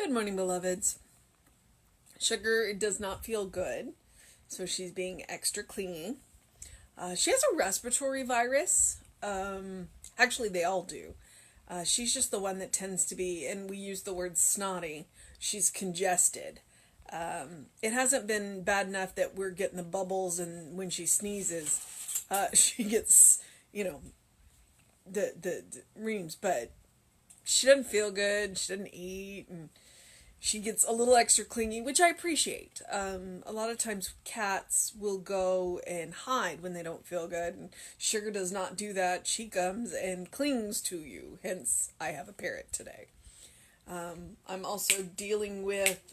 Good morning, beloveds. Sugar does not feel good, so she's being extra clingy. She has a respiratory virus. Actually, they all do. She's just the one that tends to be, and we use the word snotty, she's congested. It hasn't been bad enough that we're getting the bubbles, and when she sneezes, she gets, the reams, but she doesn't feel good, she doesn't eat, and she gets a little extra clingy, which I appreciate. A lot of times cats will go and hide when they don't feel good, and Sugar does not do that. She comes and clings to you, hence I have a parrot today. I'm also dealing with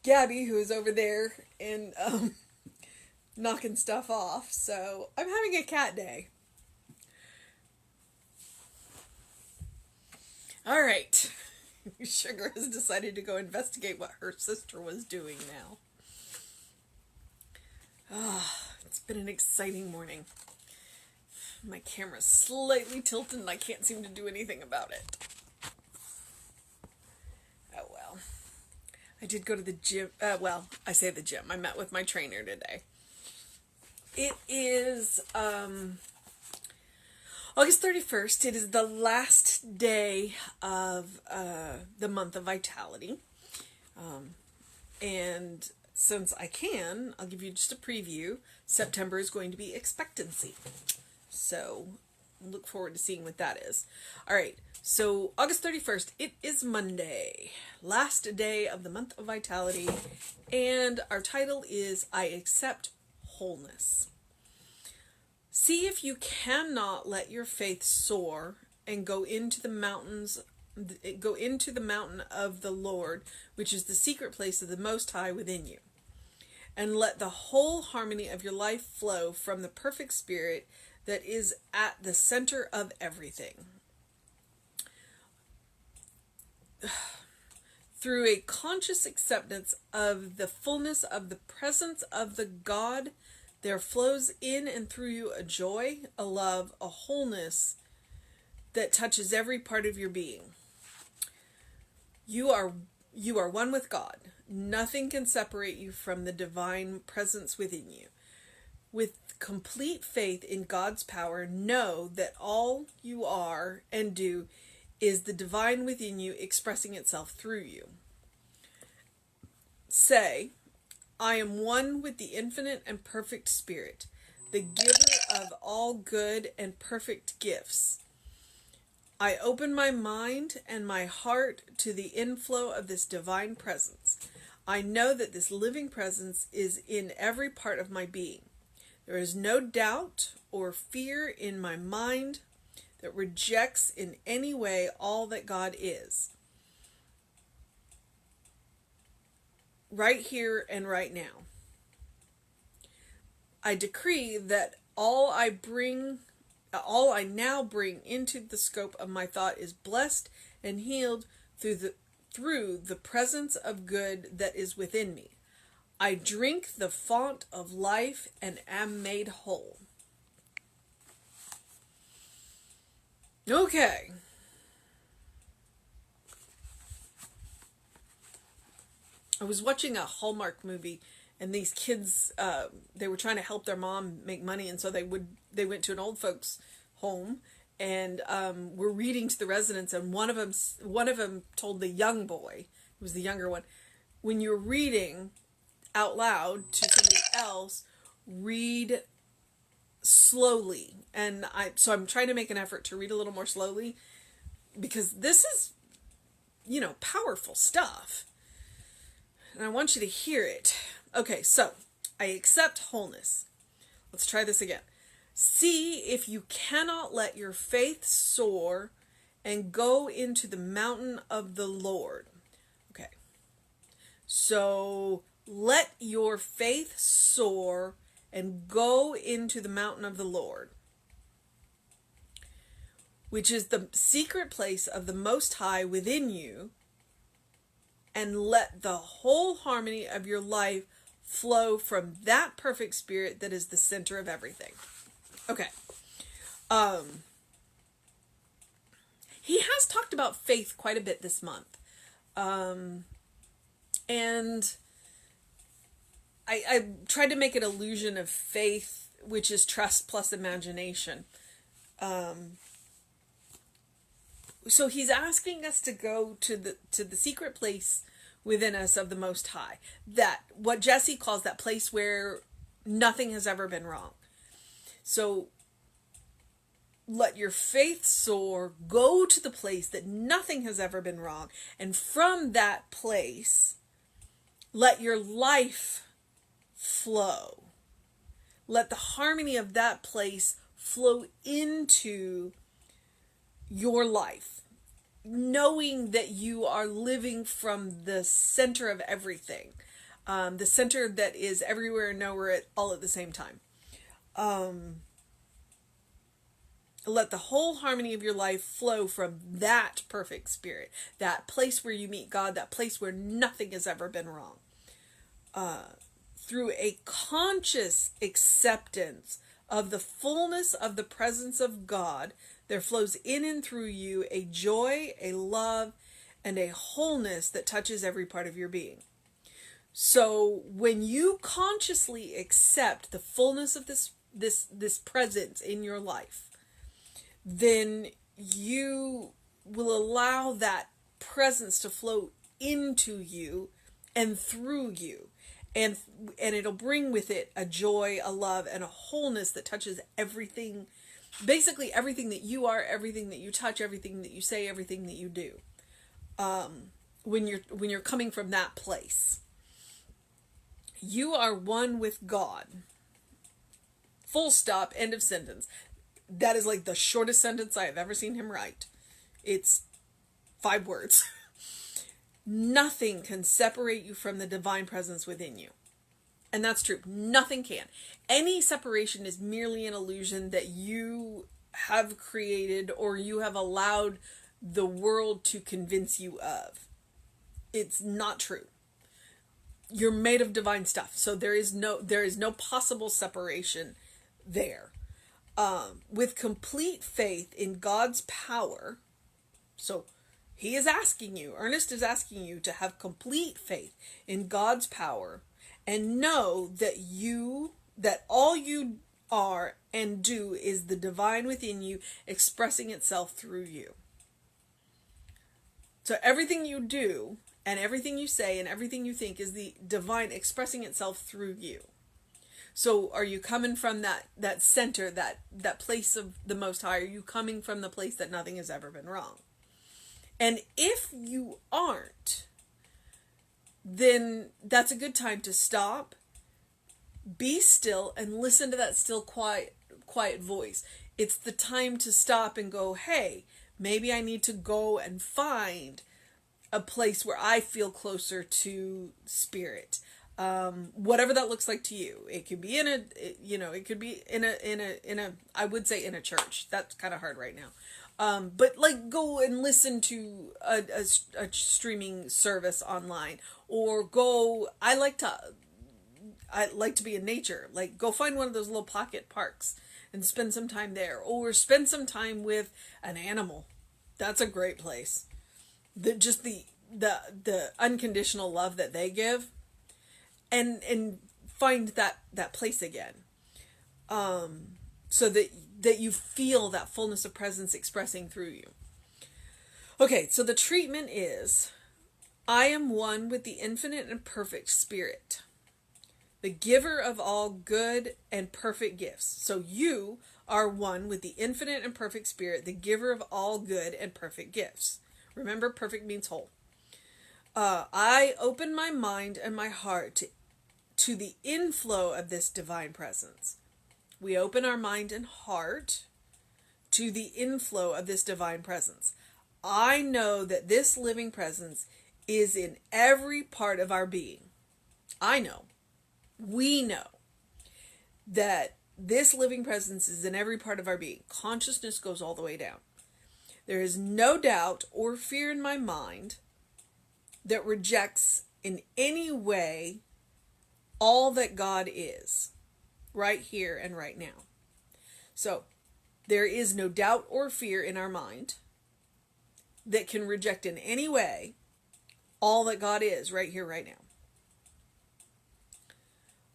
Gabby, who is over there and knocking stuff off, so I'm having a cat day. All right. Sugar has decided to go investigate what her sister was doing now. It's been an exciting morning. My camera's slightly tilted and I can't seem to do anything about it. Oh well. I did go to the gym. I say the gym. I met with my trainer today. It is August 31st. It is the last day of the month of Vitality. And since I can, I'll give you just a preview. September is going to be expectancy. So look forward to seeing what that is. All right. So August 31st, it is Monday, last day of the month of Vitality. And our title is I Accept Wholeness. See if you cannot let your faith soar and go into the mountain of the Lord, which is the secret place of the Most High within you. And let the whole harmony of your life flow from the perfect spirit that is at the center of everything. Through a conscious acceptance of the fullness of the presence of the God, there flows in and through you a joy, a love, a wholeness that touches every part of your being. You are one with God. Nothing can separate you from the divine presence within you. With complete faith in God's power, know that all you are and do is the divine within you expressing itself through you. Say, I am one with the infinite and perfect spirit, the giver of all good and perfect gifts. I open my mind and my heart to the inflow of this divine presence. I know that this living presence is in every part of my being. There is no doubt or fear in my mind that rejects in any way all that God is. Right here and right now. I decree that all I now bring into the scope of my thought is blessed and healed through the presence of good that is within me. I drink the fount of life and am made whole. Okay. I was watching a Hallmark movie, and these kids, they were trying to help their mom make money, and so they went to an old folks' home, and were reading to the residents, and one of them told the young boy, who was the younger one, when you're reading out loud to somebody else, read slowly. And so I'm trying to make an effort to read a little more slowly, because this is, powerful stuff. And I want you to hear it. Okay, so I accept wholeness. Let's try this again. See if you cannot let your faith soar and go into the mountain of the Lord. Okay. So let your faith soar and go into the mountain of the Lord, which is the secret place of the Most High within you, and let the whole harmony of your life flow from that perfect spirit that is the center of everything. Okay. Um, he has talked about faith quite a bit this month. And I tried to make an illusion of faith, which is trust plus imagination. So he's asking us to go to the secret place within us of the Most High. That, what Jesse calls that place where nothing has ever been wrong. So let your faith soar, go to the place that nothing has ever been wrong. And from that place, let your life flow. Let the harmony of that place flow into your life, knowing that you are living from the center of everything, the center that is everywhere and nowhere all at the same time. Let the whole harmony of your life flow from that perfect spirit, that place where you meet God, that place where nothing has ever been wrong. Through a conscious acceptance of the fullness of the presence of God, there flows in and through you a joy, a love, and a wholeness that touches every part of your being. So when you consciously accept the fullness of this presence in your life, then you will allow that presence to flow into you and through you. And it'll bring with it a joy, a love, and a wholeness that touches everything, basically everything that you are, everything that you touch, everything that you say, everything that you do. When you're coming from that place, you are one with God. Full stop, end of sentence. That is like the shortest sentence I have ever seen him write. It's 5 words. Nothing can separate you from the divine presence within you. And that's true. Nothing can. Any separation is merely an illusion that you have created or you have allowed the world to convince you of. It's not true. You're made of divine stuff. So there is no possible separation there. With complete faith in God's power. So he is asking you, Ernest is asking you to have complete faith in God's power and know that all you are and do is the divine within you expressing itself through you. So everything you do and everything you say and everything you think is the divine expressing itself through you. So are you coming from that center, that place of the Most High? Are you coming from the place that nothing has ever been wrong? And if you aren't, then that's a good time to stop, be still, and listen to that still, quiet voice. It's the time to stop and go, hey, maybe I need to go and find a place where I feel closer to spirit. Whatever that looks like to you. It could be it could be in a I would say in a church. That's kind of hard right now. But like go and listen to a streaming service online, or go. I like to be in nature. Like go find one of those little pocket parks and spend some time there, or spend some time with an animal. That's a great place. The unconditional love that they give, and find that place again. So that you feel that fullness of presence expressing through you. Okay, so the treatment is, I am one with the infinite and perfect spirit, the giver of all good and perfect gifts. So you are one with the infinite and perfect spirit, the giver of all good and perfect gifts. Remember, perfect means whole. I open my mind and my heart to the inflow of this divine presence. We open our mind and heart to the inflow of this divine presence. I know that this living presence is in every part of our being. I know. We know that this living presence is in every part of our being. Consciousness goes all the way down. There is no doubt or fear in my mind that rejects in any way all that God is, right here and right now. So There is no doubt or fear in our mind that can reject in any way all that God is right here, right now.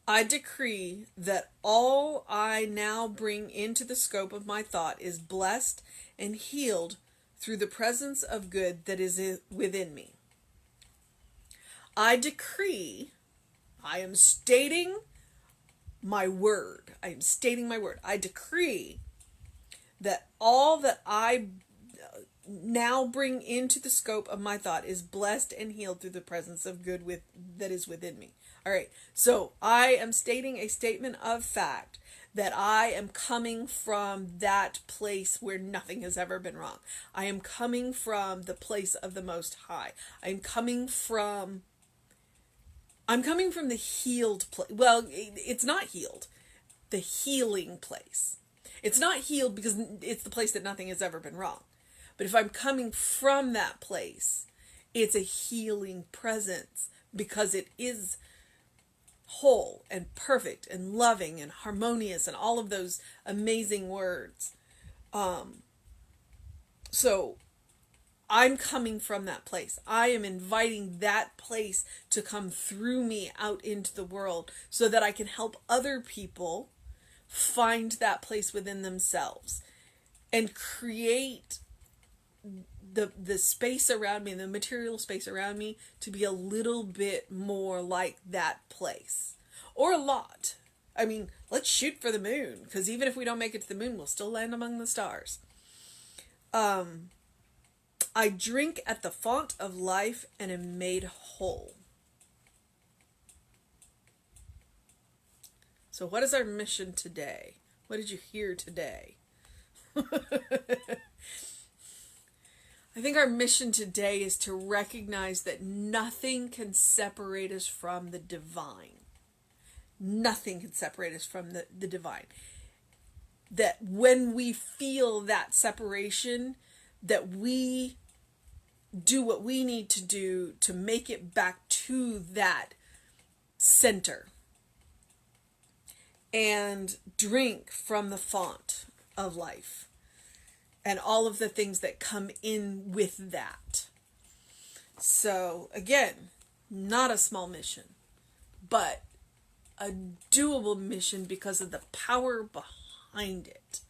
I decree that all I now bring into the scope of my thought is blessed and healed through the presence of good that is within me. I decree, I am stating my word. I am stating my word. I decree that all that I now bring into the scope of my thought is blessed and healed through the presence of good that is within me. All right, so I am stating a statement of fact that I am coming from that place where nothing has ever been wrong. I am coming from the place of the Most High. I'm coming from the healed place. Well, it's not healed. The healing place. It's not healed because it's the place that nothing has ever been wrong. But if I'm coming from that place, it's a healing presence because it is whole and perfect and loving and harmonious and all of those amazing words. So I'm coming from that place. I am inviting that place to come through me out into the world so that I can help other people find that place within themselves and create the space around me, the material space around me, to be a little bit more like that place. Or a lot. I mean, let's shoot for the moon, because even if we don't make it to the moon, we'll still land among the stars. I drink at the font of life and am made whole. So what is our mission today? What did you hear today? I think our mission today is to recognize that nothing can separate us from the divine. Nothing can separate us from the divine. That when we feel that separation, that we do what we need to do to make it back to that center. And drink from the font of life. And all of the things that come in with that. So, again, not a small mission, but a doable mission because of the power behind it.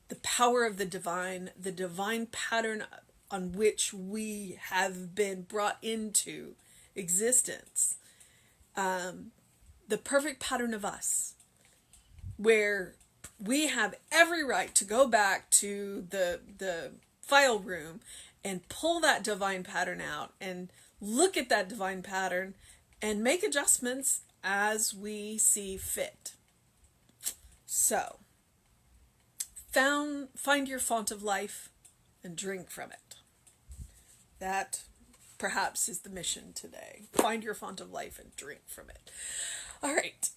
The power of the divine pattern on which we have been brought into existence. The perfect pattern of us, where we have every right to go back to the file room and pull that divine pattern out and look at that divine pattern and make adjustments as we see fit. So, find your font of life and drink from it. That perhaps is the mission today. Find your font of life and drink from it. All right.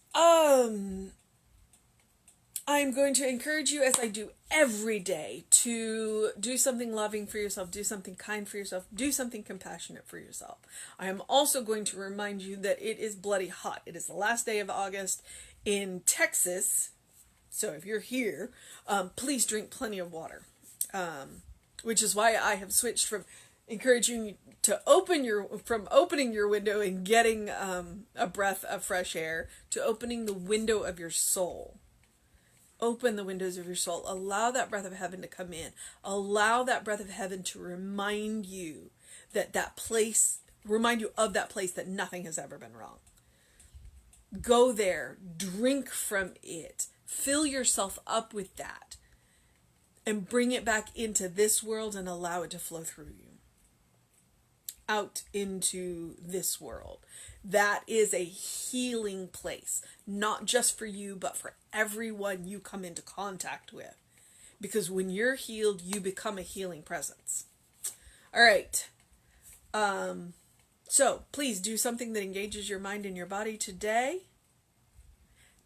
I'm going to encourage you, as I do every day, to do something loving for yourself, do something kind for yourself, do something compassionate for yourself. I am also going to remind you that it is bloody hot. It is the last day of August in Texas, so if you're here, please drink plenty of water, which is why I have switched from encouraging you to opening your window and getting a breath of fresh air to opening the window of your soul. Open the windows of your soul. Allow that breath of heaven to come in. Allow that breath of heaven to remind you of that place that nothing has ever been wrong. Go there, drink from it, fill yourself up with that, and bring it back into this world and allow it to flow through you. Out into this world. That is a healing place, not just for you, but for everyone you come into contact with. Because when you're healed, you become a healing presence. All right. So please do something that engages your mind and your body today.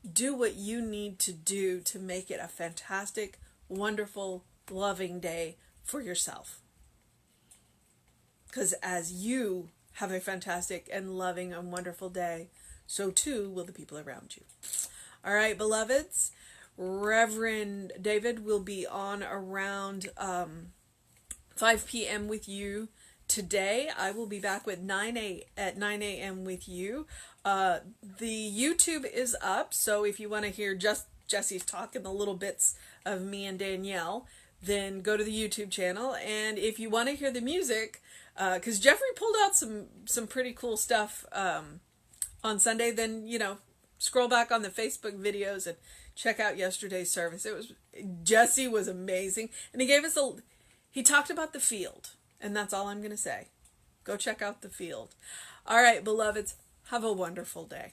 Do what you need to do to make it a fantastic, wonderful, loving day for yourself. Because as you have a fantastic and loving and wonderful day, so too will the people around you. All right, beloveds, Reverend David will be on around 5 p.m. with you today. I will be back with 9 a.m. with you. The YouTube is up, so if you want to hear just Jesse's talk and the little bits of me and Danielle, then go to the YouTube channel. And if you want to hear the music, because Jeffrey pulled out some pretty cool stuff on Sunday, then, scroll back on the Facebook videos and check out yesterday's service. Jesse was amazing. And he talked about the field. And that's all I'm going to say. Go check out the field. All right, beloveds, have a wonderful day.